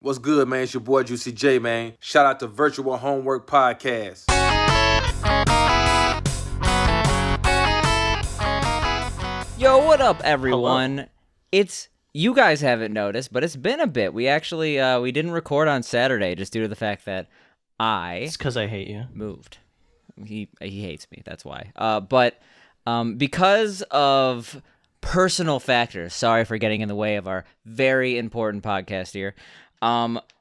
What's good, man? It's your boy Juicy J, man. Shout out to Virtual Homework Podcast. Yo, what up, everyone? Hello. It's you guys haven't noticed, but it's been a bit. We actually we didn't record on Saturday just due to the fact that It's because I hate you. moved. He hates me. That's why. But because of personal factors, sorry for getting in the way of our very important podcast here.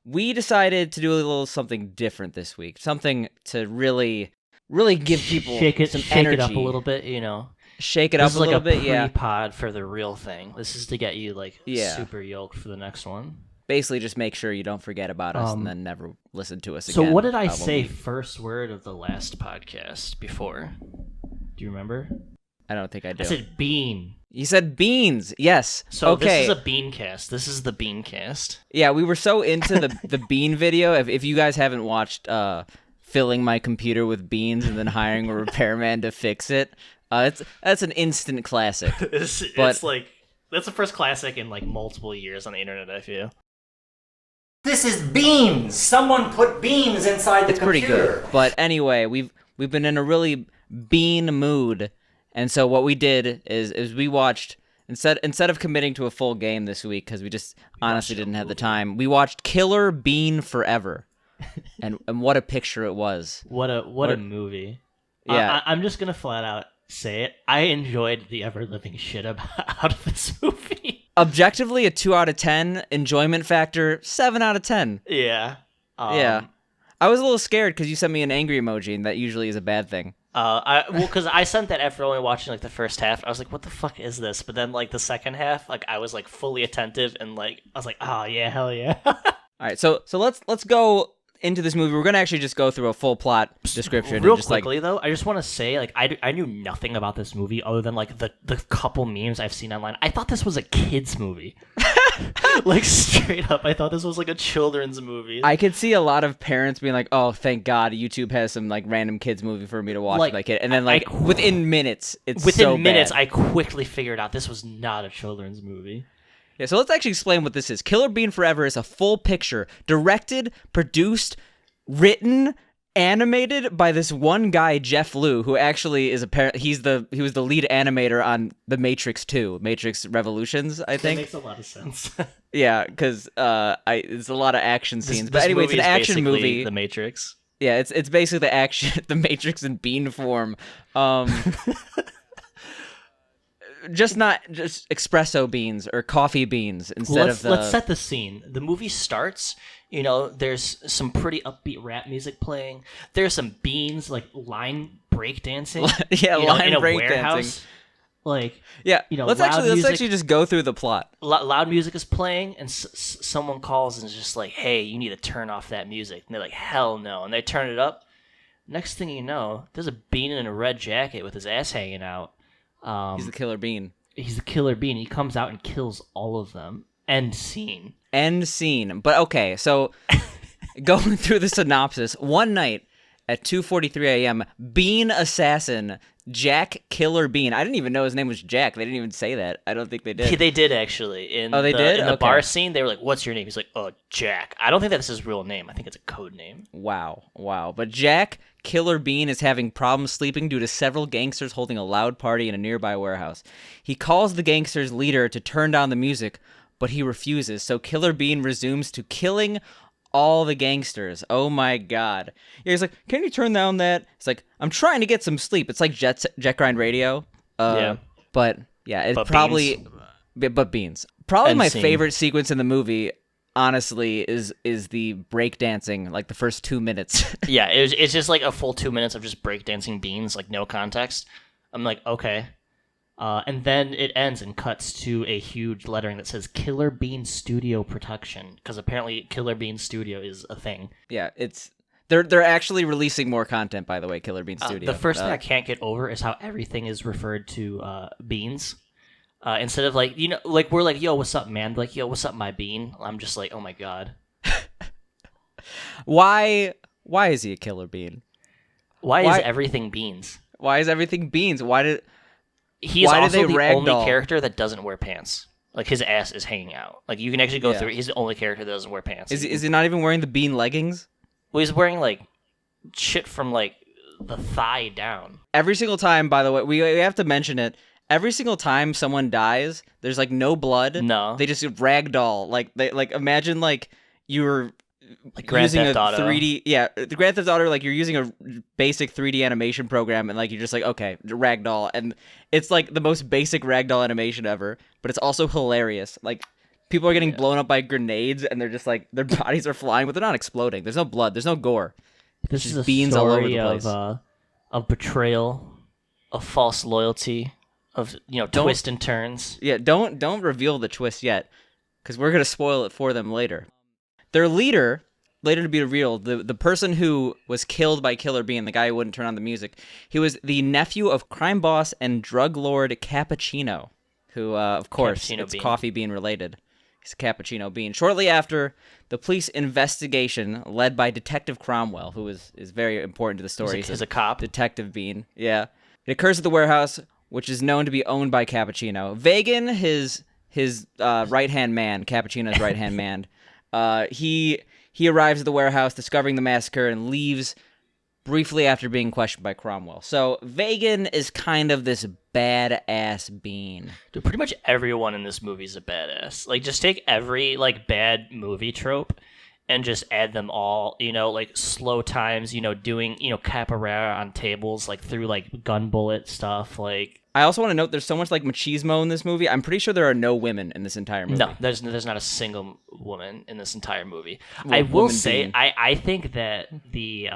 We decided to do a little something different this week. Something to really give people some energy. It up a little bit, you know. Shake it up a little bit, This is like yeah. a pre-pod for the real thing. This is to get you Yeah. super yoked for the next one. Basically, just make sure you don't forget about us and then never listen to us So again. what did I when say we- first word of the last podcast before? Do you remember? I don't think I do. I said bean. You said beans. Yes. So okay. this is a bean cast. This is the bean cast. Yeah, we were so into the bean video. If you guys haven't watched filling my computer with beans and then hiring a repairman to fix it, that's an instant classic. It's like that's the first classic in like multiple years on the internet, I feel. This is beans. Someone put beans inside the It's pretty computer. good. But anyway, we've been in a really bean mood, and so what we did is we watched instead of committing to a full game this week because we just honestly didn't have the time. We watched Killer Bean Forever, and what a picture it was. What a movie. Yeah. I'm just gonna flat out say it. I enjoyed the ever living shit out of this movie. Objectively, a 2 out of 10. Enjoyment factor, 7 out of 10. Yeah. Yeah. I was a little scared because you sent me an angry emoji, and that usually is a bad thing. Because I sent that after only watching like the first half. I was like, "What the fuck is this?" But then like the second half, like I was like fully attentive and like I was like, "Oh yeah, hell yeah." All right, so let's go into this movie. We're gonna actually just go through a full plot description. Real and just quickly though, I just want to say like I knew nothing about this movie other than like the couple memes I've seen online. I thought this was a kids movie. Like straight up, I thought this was like a children's movie. I could see a lot of parents being like, "Oh, thank God, YouTube has some like random kids movie for me to watch with my kid," and then like within minutes, within minutes, bad. I quickly figured out this was not a children's movie. Yeah, so let's actually explain what this is. Killer Bean Forever is a full picture, directed, produced, written, animated by this one guy, Jeff Liu, who actually is he was the lead animator on The Matrix 2, Matrix Revolutions, I think. That makes a lot of sense. Yeah, because it's a lot of action scenes. But This anyway, it's movie an is action basically movie. The Matrix. Yeah, it's basically the action, The Matrix in bean form. Just espresso beans or coffee beans instead of the... Let's set the scene. The movie starts, you know, there's some pretty upbeat rap music playing. There's some beans, like line breakdancing. Yeah, you know, line in a breakdancing. warehouse. Like, Yeah, you know, let's loud music. actually just go through the plot. Loud music is playing, and someone calls and is just like, "Hey, you need to turn off that music." And they're like, "Hell no!" And they turn it up. Next thing you know, there's a bean in a red jacket with his ass hanging out. He's the killer bean. He's the killer bean. He comes out and kills all of them. End scene. End scene. But okay, so going through the synopsis, one night at 2:43 a.m., Bean assassin Jack Killer Bean. I didn't even know his name was Jack. They didn't even say that. I don't think they did. They did actually. They did? In the Okay. bar scene, they were like, "What's your name?" He's like, "Oh, Jack." I don't think that's his real name. I think it's a code name. Wow. But Jack Killer Bean is having problems sleeping due to several gangsters holding a loud party in a nearby warehouse. He calls the gangsters' leader to turn down the music, but he refuses. So Killer Bean resumes to killing all the gangsters. Oh my God. Yeah, he's like, "Can you turn down that?" It's like, "I'm trying to get some sleep." It's like Jet Grind Radio. Yeah. But yeah, it's But probably beans. but beans. Probably End my scene. favorite sequence in the movie, honestly, is the breakdancing, like the first 2 minutes. Yeah, it's just like a full 2 minutes of just breakdancing beans, like no context. I'm like, okay. And then it ends and cuts to a huge lettering that says Killer Bean Studio Production, because apparently Killer Bean Studio is a thing. Yeah, they're actually releasing more content, by the way, Killer Bean Studio. The first thing I can't get over is how everything is referred to beans. Instead of like, you know, like we're like, "Yo, what's up, man?" Like, "Yo, what's up, my bean?" I'm just like, oh my God. Why is he a killer bean? Why Why- is everything beans? Why is everything beans? He's Why do also they the only ragdoll? character that doesn't wear pants. Like his ass is hanging out. Like you can actually go Yeah. through it. He's the only character that doesn't wear pants. Is he not even wearing the bean leggings? Well, he's wearing like shit from like the thigh down. Every single time, by the way, we have to mention it. Every single time someone dies, there's like no blood. No. They just ragdoll. Like they like imagine like you were Like Grand using Theft a Auto. 3D. Yeah, the Grand Theft Auto. Like you're using a basic 3D animation program, and like you're just like okay, ragdoll, and it's like the most basic ragdoll animation ever. But it's also hilarious. Like people are getting blown up by grenades, and they're just like their bodies are flying, but they're not exploding. There's no blood. There's no gore. This Just is a beans all over story the place. of betrayal, of false loyalty, of twists and turns. Yeah, don't reveal the twist yet, because we're gonna spoil it for them later. Their leader, later to be revealed, the person who was killed by Killer Bean, the guy who wouldn't turn on the music, he was the nephew of crime boss and drug lord Cappuccino, who, of course, Cappuccino it's Bean. coffee bean related. He's a Cappuccino Bean. Shortly after, the police investigation led by Detective Cromwell, who is very important to the story. He's a cop. Detective Bean, yeah. It occurs at the warehouse, which is known to be owned by Cappuccino. Vagan, his right-hand man, Cappuccino's right-hand man, he arrives at the warehouse, discovering the massacre, and leaves briefly after being questioned by Cromwell. So Vagan is kind of this badass bean. Dude, pretty much everyone in this movie is a badass. Like, just take every like bad movie trope and just add them all. Like slow times. Doing capoeira on tables, like through like gun bullet stuff. Like, I also want to note there's so much like machismo in this movie. I'm pretty sure there are no women in this entire movie. no, there's not a single woman in this entire movie. Well, I will woman say, bean. I think that the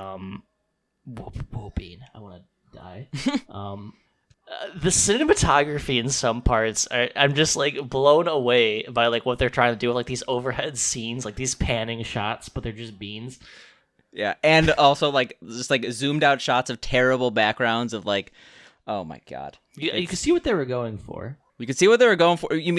bean. I want to die. The cinematography in some parts, I'm just like blown away by like what they're trying to do with like these overhead scenes, like these panning shots, but they're just beans. Yeah, and also like just like zoomed out shots of terrible backgrounds of like, oh my god. You can see what they were going for. You can see what they were going for. You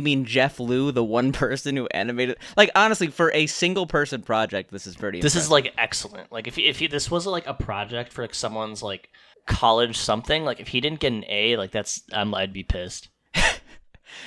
mean Jeff Liu, the one person who animated? Like honestly, for a single person project, this is pretty. This impressive. is like excellent. Like if this was like a project for like someone's like college something, like if he didn't get an A, like I'd be pissed.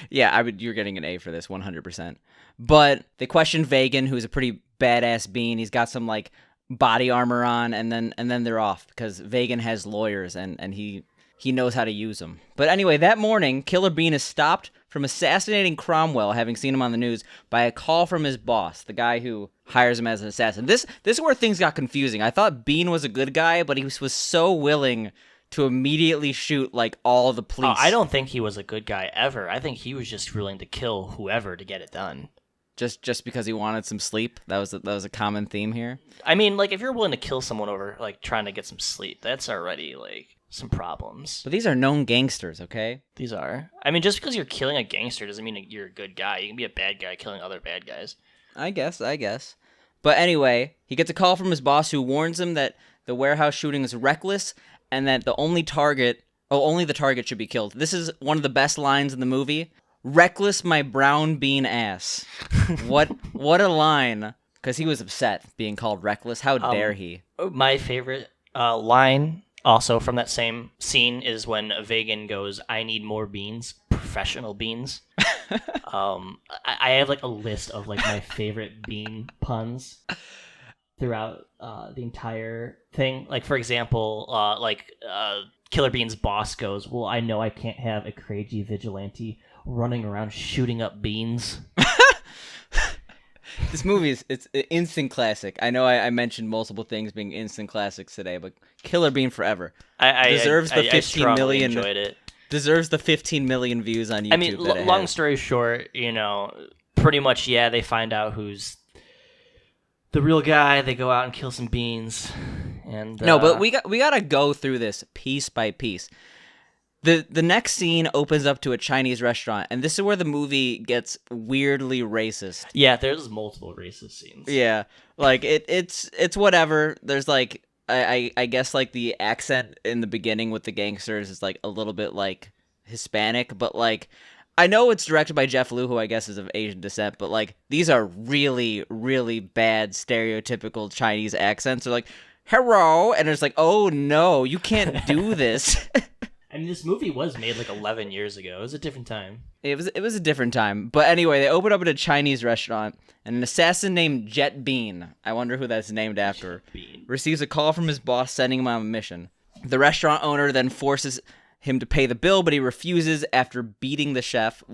Yeah, you're getting an A for this 100%. But they questioned Vagan, who's a pretty badass bean. He's got some like body armor on, and then they're off because Vagan has lawyers and he knows how to use them. But anyway, that morning, Killer Bean is stopped from assassinating Cromwell, having seen him on the news, by a call from his boss, the guy who hires him as an assassin. This is where things got confusing. I thought Bean was a good guy, but he was so willing to immediately shoot like all the police. I don't think he was a good guy ever. I think he was just willing to kill whoever to get it done. Just because he wanted some sleep. That was a common theme here. I mean, like if you're willing to kill someone over like trying to get some sleep, that's already like some problems. But these are known gangsters, okay? These are. I mean, just because you're killing a gangster doesn't mean you're a good guy. You can be a bad guy killing other bad guys. I guess. But anyway, he gets a call from his boss who warns him that the warehouse shooting is reckless and that only the target should be killed. This is one of the best lines in the movie. Reckless my brown bean ass. What a line. Because he was upset being called reckless. How dare he? My favorite line also from that same scene is when Vagan goes, "I need more beans, professional beans." I have like a list of like my favorite bean puns throughout the entire thing. Like for example, Killer Bean's boss goes, "Well, I know I can't have a crazy vigilante running around shooting up beans." This movie it's an instant classic. I know I mentioned multiple things being instant classics today, but Killer Bean forever. Deserves the 15 million. Enjoyed it. Deserves the 15 million views on YouTube. I mean, long story short, pretty much, yeah, they find out who's the real guy. They go out and kill some beans, and no, but we gotta go through this piece by piece. The next scene opens up to a Chinese restaurant, and this is where the movie gets weirdly racist. Yeah, there's multiple racist scenes. Yeah, like it's whatever. There's like I guess like the accent in the beginning with the gangsters is like a little bit like Hispanic, but like I know it's directed by Jeff Liu, who I guess is of Asian descent, but like these are really, really bad stereotypical Chinese accents. They're like, "Hello," and it's like, "Oh no, you can't do this." I mean, this movie was made like 11 years ago. It was a different time. It was a different time. But anyway, they open up at a Chinese restaurant, and an assassin named Jet Bean, I wonder who that's named after, receives a call from his boss sending him on a mission. The restaurant owner then forces him to pay the bill, but he refuses after beating the chef.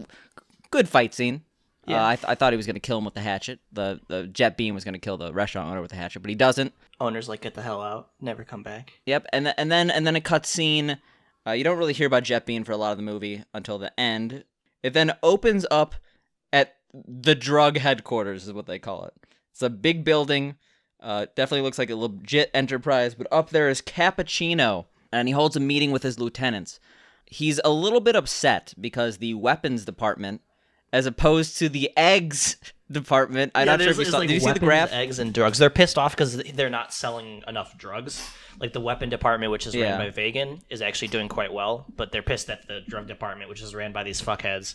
Good fight scene. Yeah. I thought he was going to kill him with the hatchet. The Jet Bean was going to kill the restaurant owner with the hatchet, but he doesn't. Owner's like, get the hell out, never come back. Yep, and then a cut scene. You don't really hear about Jet Bean for a lot of the movie until the end. It then opens up at the drug headquarters, is what they call it. It's a big building. Definitely looks like a legit enterprise, but up there is Cappuccino, and he holds a meeting with his lieutenants. He's a little bit upset because the weapons department, as opposed to the eggs department, I'm not sure if you saw. Did you see the graph? Eggs and drugs. They're pissed off because they're not selling enough drugs. Like the weapon department, which is ran by Vegan, is actually doing quite well, but they're pissed that the drug department, which is ran by these fuckheads,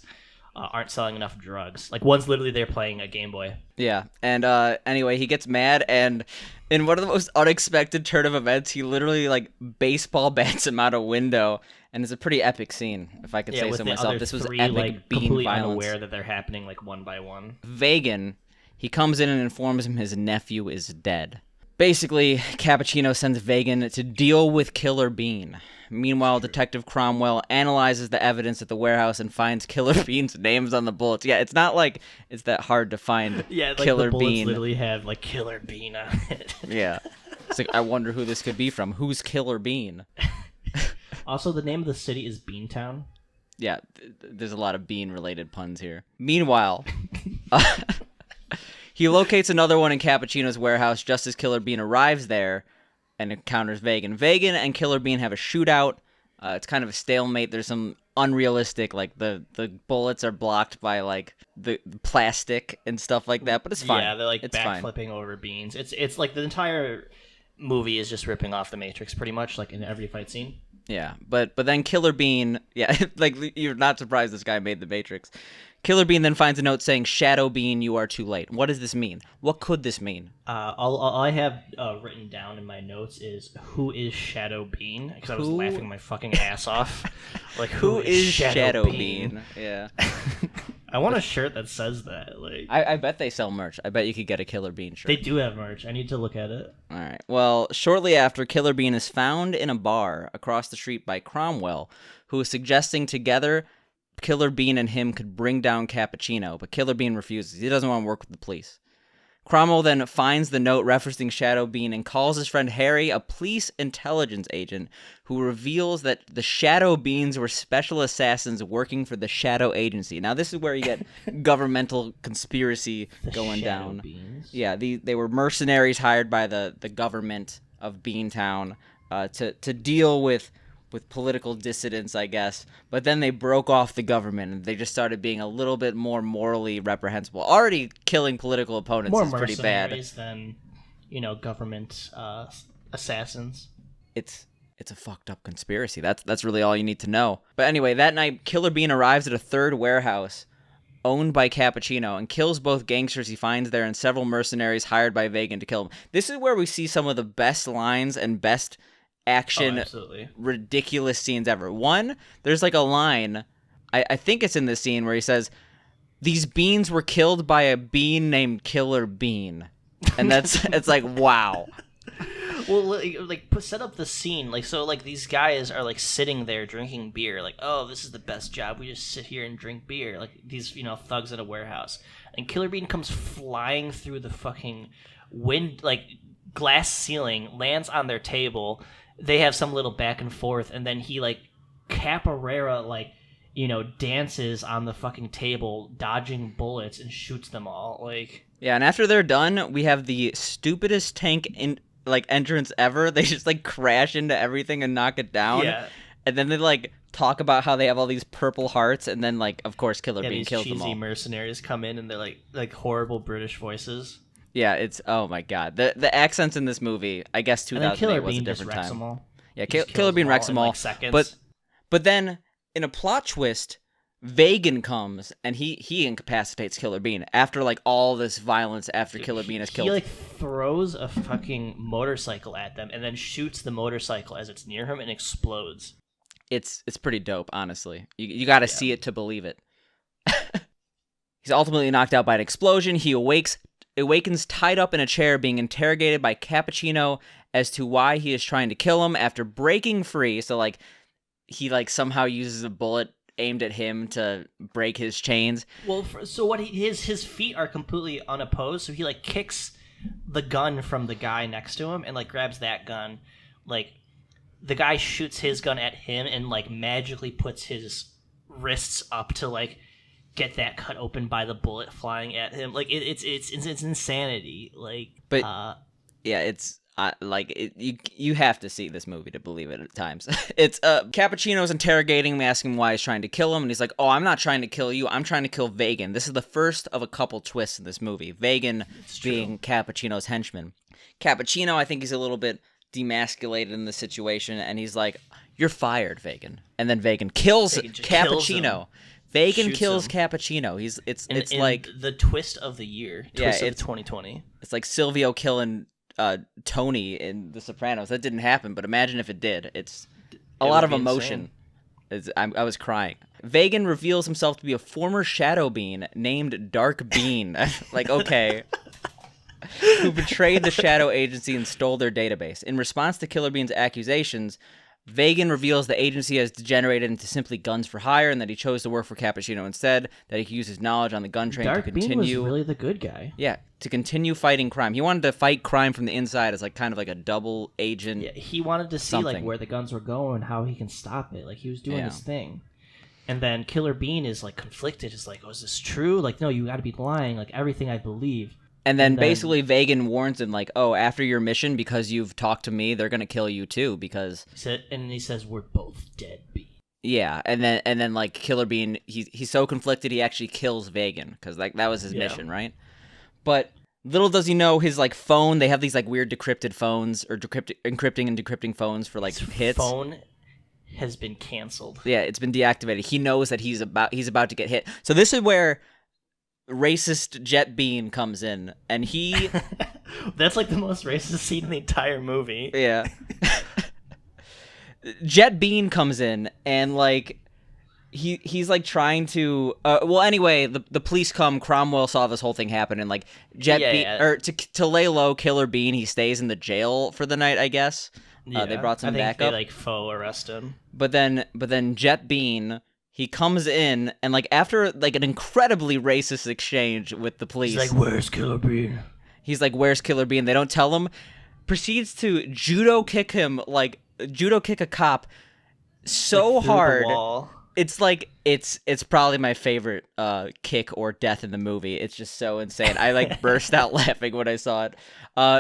aren't selling enough drugs. Like one's literally there playing a Game Boy. Yeah, and anyway, he gets mad, and in one of the most unexpected turn of events, he literally like baseball bats him out a window, and it's a pretty epic scene, if I could say so myself. This was epic like, bean completely violence. Unaware that they're happening like one by one. Vegan, he comes in and informs him his nephew is dead. Basically, Cappuccino sends Vegan to deal with Killer Bean. Meanwhile, Detective Cromwell analyzes the evidence at the warehouse and finds Killer Bean's names on the bullets. Yeah, it's not like it's that hard to find Killer the bullets Bean. Literally have like Killer Bean on it. Yeah. It's like, I wonder who this could be from. Who's Killer Bean? Also, the name of the city is Beantown. Yeah, there's a lot of bean-related puns here. Meanwhile, he locates another one in Cappuccino's warehouse just as Killer Bean arrives there and encounters Vegan. Vegan and Killer Bean have a shootout. It's kind of a stalemate. There's some unrealistic, like the bullets are blocked by like the plastic and stuff like that, but it's fine. Yeah, they're like it's backflipping over beans. It's like the entire movie is just ripping off the Matrix pretty much, like in every fight scene. Yeah, but then Killer Bean, yeah, like you're not surprised this guy made the Matrix. Killer Bean then finds a note saying, "Shadow Bean, you are too late." What does this mean? What could this mean? All I have written down in my notes is, who is Shadow Bean? Because I was laughing my fucking ass off. Like, who is Shadow Bean? Yeah. I want a shirt that says that. Like, I bet they sell merch. I bet you could get a Killer Bean shirt. They do have merch. I need to look at it. All right. Well, shortly after, Killer Bean is found in a bar across the street by Cromwell, who is suggesting together Killer Bean and him could bring down Cappuccino, but Killer Bean refuses. He doesn't want to work with the police. Cromwell then finds the note referencing Shadow Bean and calls his friend Harry, a police intelligence agent, who reveals that the Shadow Beans were special assassins working for the Shadow Agency. Now, this is where you get governmental conspiracy going down. Beans? Yeah, they were mercenaries hired by the government of Beantown to deal with political dissidents, I guess. But then they broke off the government, and they just started being a little bit more morally reprehensible. Already killing political opponents is pretty bad. More mercenaries than, government assassins. It's a fucked up conspiracy. That's really all you need to know. But anyway, that night, Killer Bean arrives at a third warehouse owned by Cappuccino and kills both gangsters he finds there and several mercenaries hired by Vegan to kill him. This is where we see some of the best lines and best action, ridiculous scenes ever. One, there's like a line, I think it's in this scene where he says, "These beans were killed by a bean named Killer Bean," and it's like, wow. Well, set up the scene, these guys are like sitting there drinking beer, like, oh, this is the best job. We just sit here and drink beer, like these thugs at a warehouse, and Killer Bean comes flying through the fucking glass ceiling, lands on their table. They have some little back and forth, and then he capoeira dances on the fucking table, dodging bullets and shoots them all. Yeah, and after they're done, we have the stupidest tank entrance ever. They just crash into everything and knock it down. Yeah. And then they talk about how they have all these purple hearts, and then of course Killer Bean kills them all. These cheesy mercenaries come in and they're like horrible British voices. Yeah, it's, oh my god. The accents in this movie, I guess 2008 was a different time. Yeah, Killer Bean wrecks them all. Seconds. But then, in a plot twist, Vegan comes, and he incapacitates Killer Bean after all this violence after Killer Bean is killed. He throws a fucking motorcycle at them and then shoots the motorcycle as it's near him and explodes. It's pretty dope, honestly. You got to see it to believe it. He's ultimately knocked out by an explosion. He awakens tied up in a chair, being interrogated by Cappuccino as to why he is trying to kill him after breaking free. So like he like somehow uses a bullet aimed at him to break his chains. Well, his feet are completely unopposed, so he like kicks the gun from the guy next to him and like grabs that gun. Like the guy shoots his gun at him and like magically puts his wrists up to like get that cut open by the bullet flying at him. Like it's insanity. Like, but yeah, it's you have to see this movie to believe it at times. It's Cappuccino's interrogating him, asking him why he's trying to kill him, and he's like, "Oh, I'm not trying to kill you. I'm trying to kill Vegan." This is the first of a couple twists in this movie. Vegan being Cappuccino's henchman. Cappuccino, I think he's a little bit demasculated in the situation, and he's like, "You're fired, Vegan." And then Vegan kills Cappuccino. Vegan kills Cappuccino. It's like the twist of the year. Twist of 2020. It's like Silvio killing Tony in The Sopranos. That didn't happen, but imagine if it did. It's a lot of emotion. I was crying. Vegan reveals himself to be a former Shadow Bean named Dark Bean. Like, okay. Who betrayed the Shadow Agency and stole their database. In response to Killer Bean's accusations, Vegan reveals the agency has degenerated into simply guns for hire, and that he chose to work for Cappuccino instead, that he could use his knowledge on the gun train to continue... Dark Bean was really the good guy. Yeah, to continue fighting crime. He wanted to fight crime from the inside as like kind of like a double agent. Yeah, he wanted to see like where the guns were going, how he can stop it. Like he was doing his thing. And then Killer Bean is like conflicted. Is like, oh, is this true? Like, no, you got to be lying. Like everything I believe. And then basically Vegan warns him, like, oh, after your mission, because you've talked to me, they're going to kill you too, because... he says, we're both dead, Bean. Yeah, and then like, Killer Bean, he's so conflicted, he actually kills Vegan, because like that was his mission, right? But little does he know, his, like, phone, they have these, like, weird decrypted phones, or encrypting and decrypting phones for, like, his hits. Phone has been canceled. Yeah, it's been deactivated. He knows that he's about to get hit. So this is where... racist Jet Bean comes in, and he... That's like the most racist scene in the entire movie. Yeah. Jet Bean comes in, and like he's like trying to well, anyway, the police come. Cromwell saw this whole thing happen, and like or to lay low Killer Bean, he stays in the jail for the night, I guess. They brought some backup. They like faux arrest him. But then Jet Bean, he comes in, and like after like an incredibly racist exchange with the police, he's like, "Where's Killer Bean?" He's like, "Where's Killer Bean?" They don't tell him. Proceeds to judo kick a cop so hard. It's like it's probably my favorite kick or death in the movie. It's just so insane. I like burst out laughing when I saw it.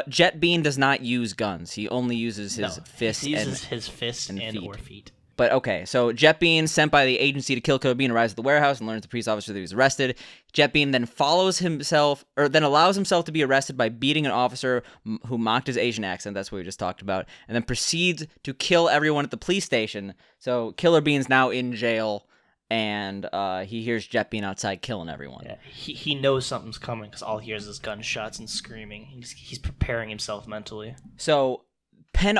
Jet Bean does not use guns. He only uses his fists. He uses his fists and feet. or feet. But okay, so Jet Bean, sent by the agency to kill Killer Bean, arrives at the warehouse and learns the police officer that he was arrested. Jet Bean then allows himself to be arrested by beating an officer who mocked his Asian accent. That's what we just talked about, and then proceeds to kill everyone at the police station. So Killer Bean's now in jail, and he hears Jet Bean outside killing everyone. Yeah, he knows something's coming because all he hears is gunshots and screaming. He's preparing himself mentally. So. The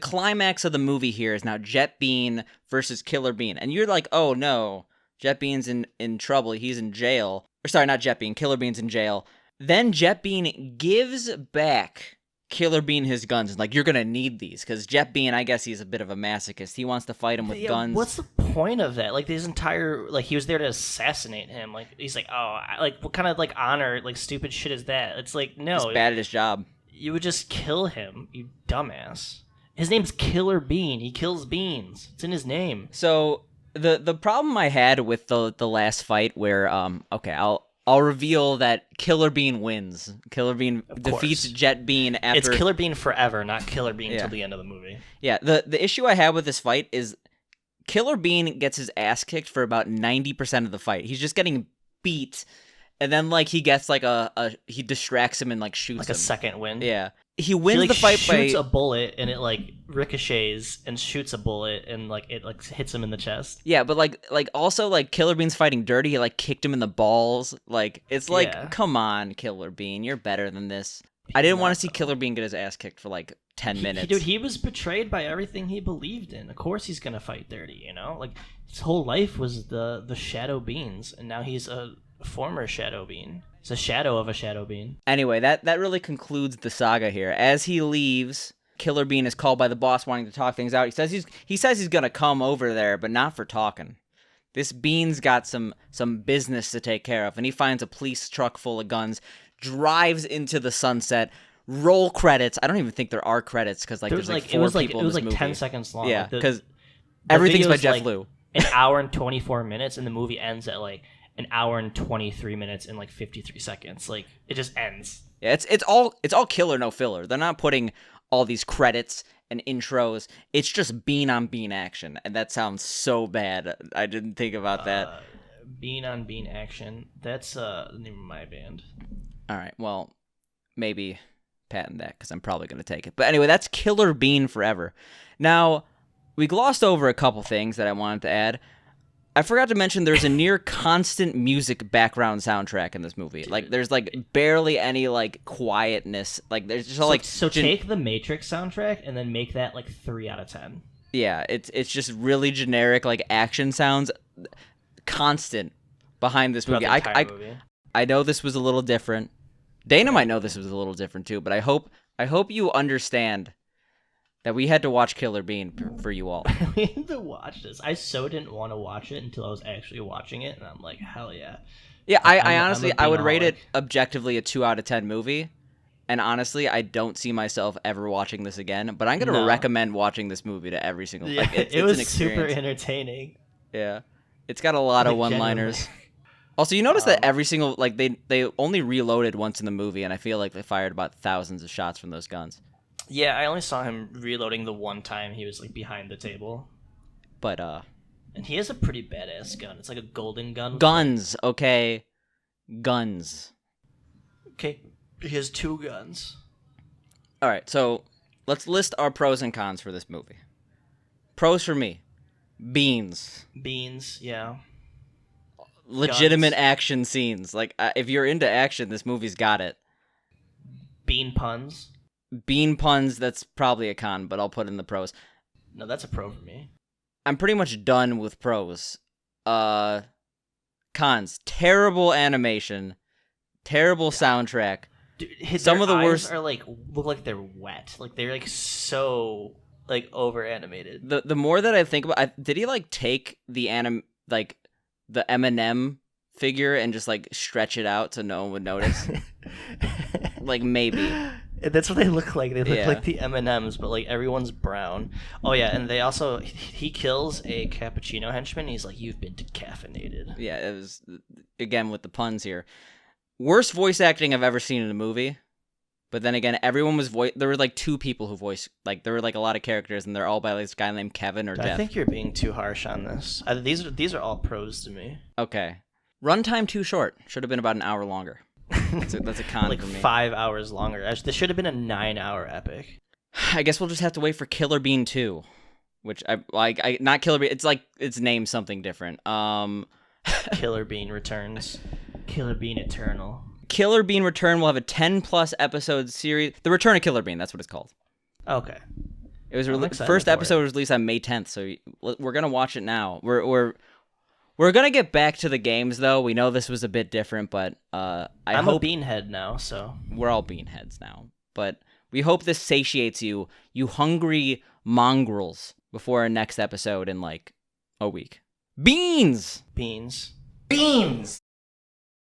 climax of the movie here is now Jet Bean versus Killer Bean, and you're like, oh no, Jet Bean's in trouble, he's in jail. Or sorry, not Jet Bean, Killer Bean's in jail. Then Jet Bean gives back Killer Bean his guns, and like, you're gonna need these, because Jet Bean, I guess he's a bit of a masochist. He wants to fight him with guns. What's the point of that? Like, his entire, like, he was there to assassinate him. Like, he's like, what kind of, like, honor, like, stupid shit is that? It's like, no. He's bad at his job. You would just kill him, you dumbass. His name's Killer Bean. He kills beans. It's in his name. So the problem I had with the last fight, where I'll reveal that Killer Bean wins. Killer Bean defeats Jet Bean after... It's Killer Bean forever, not Killer Bean until the end of the movie. Yeah, the issue I had with this fight is Killer Bean gets his ass kicked for about 90% of the fight. He's just getting beat. And then, like, he gets, like, he distracts him and, like, shoots him. Like a second win? Yeah. He wins the fight by... He shoots a bullet, and it, like, ricochets and shoots a bullet, and, like, it, like, hits him in the chest. Yeah, but, like also, like, Killer Bean's fighting dirty. He, like, kicked him in the balls. Like, it's like, come on, Killer Bean. You're better than this. I didn't want to see Killer Bean get his ass kicked for like 10 minutes. Dude, he was betrayed by everything he believed in. Of course he's gonna fight dirty, you know? Like, his whole life was the Shadow Beans, and now he's a former Shadow Bean. He's a shadow of a Shadow Bean. Anyway, that really concludes the saga here. As he leaves, Killer Bean is called by the boss wanting to talk things out. He says he's gonna come over there, but not for talking. This Bean's got some business to take care of, and he finds a police truck full of guns, drives into the sunset. Roll credits. I don't even think there are credits because there's like four people in this movie. 10 seconds long. Yeah, because everything's by Jeff Liu. An hour and 24 minutes, and the movie ends at like an hour and 23 minutes and like 53 seconds. Like, it just ends. Yeah, it's all killer, no filler. They're not putting all these credits and intros. It's just bean on bean action, and that sounds so bad. I didn't think about that. Bean on bean action. That's the name of my band. All right, well, maybe patent that because I'm probably going to take it. But anyway, that's Killer Bean forever. Now, we glossed over a couple things that I wanted to add. I forgot to mention there's a near constant music background soundtrack in this movie. Like, there's like barely any like quietness. Like, there's just take the Matrix soundtrack and then make that like 3 out of 10. Yeah, it's just really generic like action sounds, constant behind this movie. I know this was a little different. Dana might know this was a little different too, but I hope you understand that we had to watch Killer Bean for you all. We had to watch this. I so didn't want to watch it until I was actually watching it, and I'm like, hell yeah. Yeah, I honestly, I would rate it objectively a 2 out of 10 movie, and honestly, I don't see myself ever watching this again, but I'm going to recommend watching this movie to every single... Yeah, it's it was an experience. super entertaining. Yeah. It's got a lot of one-liners. Genuinely. Also, you notice that every single... Like, they only reloaded once in the movie, and I feel like they fired about thousands of shots from those guns. Yeah, I only saw him reloading the one time he was like behind the table. But and he has a pretty badass gun. It's like a golden gun. Guns, okay. Guns. Okay, he has 2 guns. All right, so let's list our pros and cons for this movie. Pros for me. Beans. Beans, yeah. Legitimate Guns. action scenes. Like, if you're into action, this movie's got it. Bean puns. Bean puns, that's probably a con, but I'll put in the pros. No, that's a pro for me. I'm pretty much done with pros. Cons. Terrible animation. Terrible soundtrack. Dude, Some of the eyes worst are like look like they're wet. Like they're like so like over animated. The more that I think about, did he like take the the Eminem figure and just like stretch it out so no one would notice? Like, maybe. That's what they look like. They look Yeah. like the M&Ms, but like everyone's brown. Oh yeah, and they also he kills a cappuccino henchman. He's like, "You've been decaffeinated." Yeah, it was again with the puns here. Worst voice acting I've ever seen in a movie. But then again, everyone was there were like 2 people who voiced, like there were like a lot of characters, and they're all by like, this guy named Kevin or Jeff. I think you're being too harsh on this. These are all pros to me. Okay, runtime too short. Should have been about an hour longer. That's a con Like for me. 5 hours longer. This should have been a 9-hour epic. I guess we'll just have to wait for Killer Bean 2, which I not Killer Bean. It's like it's named something different. Killer Bean Returns. Killer Bean Eternal. Killer Bean Return will have a 10+ episode series. The Return of Killer Bean. That's what it's called. Okay. It was I'm excited first for episode it. was released on May 10th, so we're gonna watch it now. We're gonna get back to the games though. We know this was a bit different, but I'm a beanhead now, so we're all beanheads now. But we hope this satiates you hungry mongrels, before our next episode in like a week. Beans. beans. Beans!